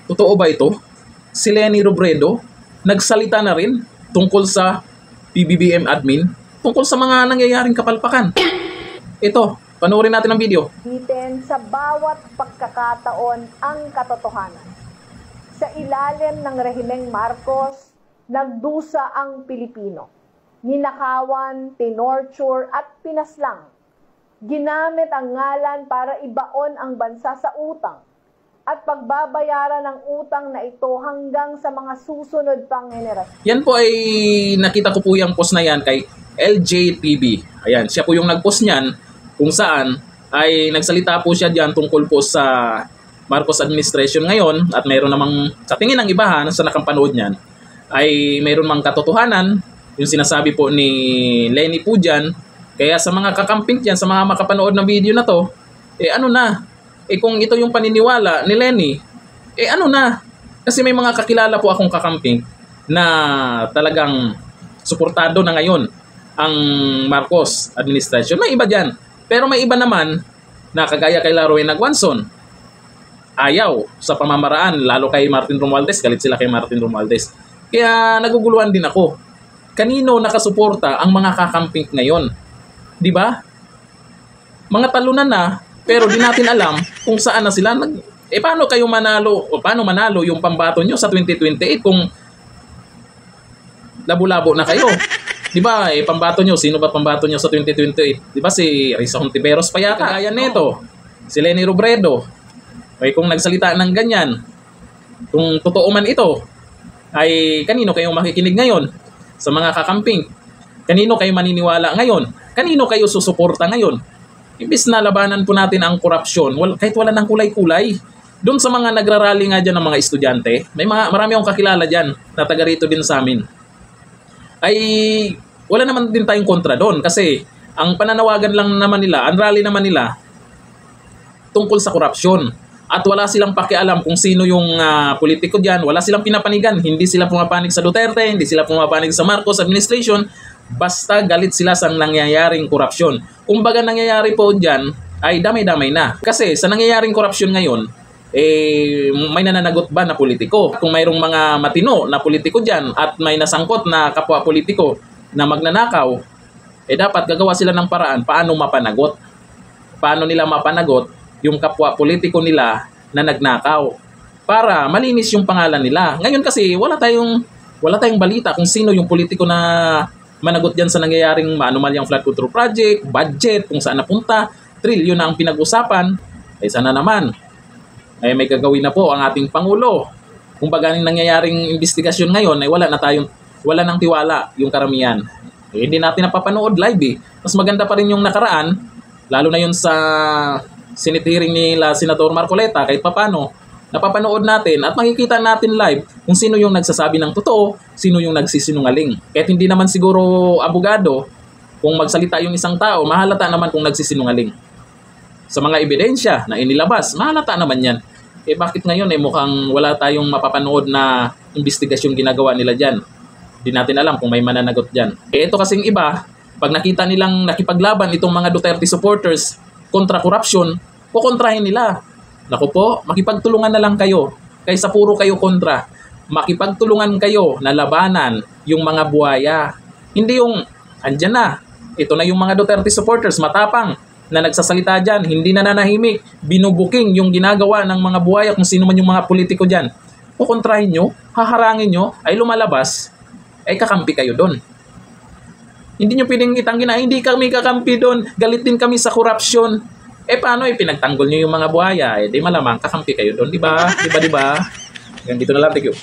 Totoo ba ito? Si Leni Robredo nagsalita na rin tungkol sa PBBM admin, tungkol sa mga nangyayaring kapalpakan. Ito, panoorin natin ang video. Bitin sa bawat pagkakataon ang katotohanan. Sa ilalim ng rehimeng Marcos, nagdusa ang Pilipino. Ninakawan, tinorture at pinaslang. Ginamit ang ngalan para ibaon ang bansa sa utang at pagbabayaran ng utang na ito hanggang sa mga susunod pang henerasyon. Yan po ay nakita ko po yung post na yan kay LJTV. Ayan, siya po yung nag-post niyan kung saan ay nagsalita po siya diyan tungkol po sa Marcos administration ngayon at mayroon namang sa tingin ng iba sa nakampanood niyan ay mayroon mang katotohanan yung sinasabi po ni Leni po dyan. Kaya sa mga kakamping dyan, sa mga makapanood ng video na to, ano na, kung ito yung paniniwala ni Leni, ano na, kasi may mga kakilala po akong kakamping na talagang suportado na ngayon ang Marcos administration. May iba dyan. Pero may iba naman na kagaya kay Rowena Guanzon, ayaw sa pamamaraan, lalo kay Martin Romualdez, galit sila kay Martin Romualdez. Kaya naguguluhan din ako. Kanino nakasuporta ang mga kakamping ngayon? 'Di ba? Mga talunan na, pero di natin alam kung saan na sila paano kayo manalo o paano manalo yung pambato nyo sa 2028 kung labo-labo na kayo. 'Di ba? Pambato nyo, sino ba pambato nyo sa 2028? 'Di ba si Risa Hontiveros pa yata? Kagaya nito, si Leni Robredo. Kung nagsalita ng ganyan, kung totoo man ito, ay kanino kayong makikinig ngayon? Sa mga kakamping. Kanino kayo maniniwala ngayon? Kanino kayo susuporta ngayon? Imbis na labanan po natin ang korupsyon, kahit wala ng kulay-kulay. Doon sa mga nagrarally nga dyan ng mga estudyante, marami akong kakilala dyan na taga rito din sa amin. Ay wala naman din tayong kontra doon kasi ang pananawagan lang naman nila, ang rally naman nila tungkol sa korupsyon. At wala silang pakialam kung sino yung politiko dyan. Wala silang pinapanigan. Hindi sila pumapanig sa Duterte, hindi sila pumapanig sa Marcos administration. Basta galit sila sa nangyayaring korupsyon. Kumbaga nangyayari po dyan ay damay-damay na. Kasi sa nangyayaring korupsyon ngayon, may nananagot ba na politiko? Kung mayroong mga matino na politiko dyan at may nasangkot na kapwa politiko na magnanakaw, dapat gagawa sila ng paraan paano mapanagot. Paano nila mapanagot yung kapwa politiko nila na nagnakaw para malinis yung pangalan nila. Ngayon kasi wala tayong balita kung sino yung politiko na managot diyan sa nangyayaring maanumalyang flood control project, budget, kung saan napunta, trilyon na ang pinag-usapan. Sana naman may gagawin na po ang ating Pangulo. Kung baganing nangyayaring investigasyon ngayon ay wala nang tiwala yung karamihan. Hindi natin napapanood live Mas maganda pa rin yung nakaraan, lalo na yun sa Senate hearing nila Senator Marcoleta, kahit papano, napapanood natin at makikita natin live kung sino yung nagsasabi ng totoo, sino yung nagsisinungaling. Kahit hindi naman siguro abogado, kung magsalita yung isang tao, mahalata naman kung nagsisinungaling. Sa mga ebidensya na inilabas, mahalata naman yan. Bakit ngayon mukhang wala tayong mapapanood na investigasyon ginagawa nila dyan? Hindi natin alam kung may mananagot dyan. Ito kasing iba, pag nakita nilang nakipaglaban itong mga Duterte supporters kontra korupsyon, kukontrahin nila. Naku po, makipagtulungan na lang kayo. Kaysa puro kayo kontra. Makipagtulungan kayo na labanan yung mga buhaya. Hindi yung, andyan na. Ito na yung mga Duterte supporters, matapang, na nagsasalita dyan, hindi na nanahimik, binubuking yung ginagawa ng mga buhaya kung sino man yung mga politiko dyan. Kukontrahin nyo, haharangin nyo, ay lumalabas, ay kakampi kayo doon. Hindi nyo pwedeng itanggi na hindi kami kakampi doon, galit din kami sa korupsyon. Paano pinagtanggol nyo yung mga buhaya? Di malamang kakampi kayo doon, di ba? Di ba? Hanggang dito na lang, thank you.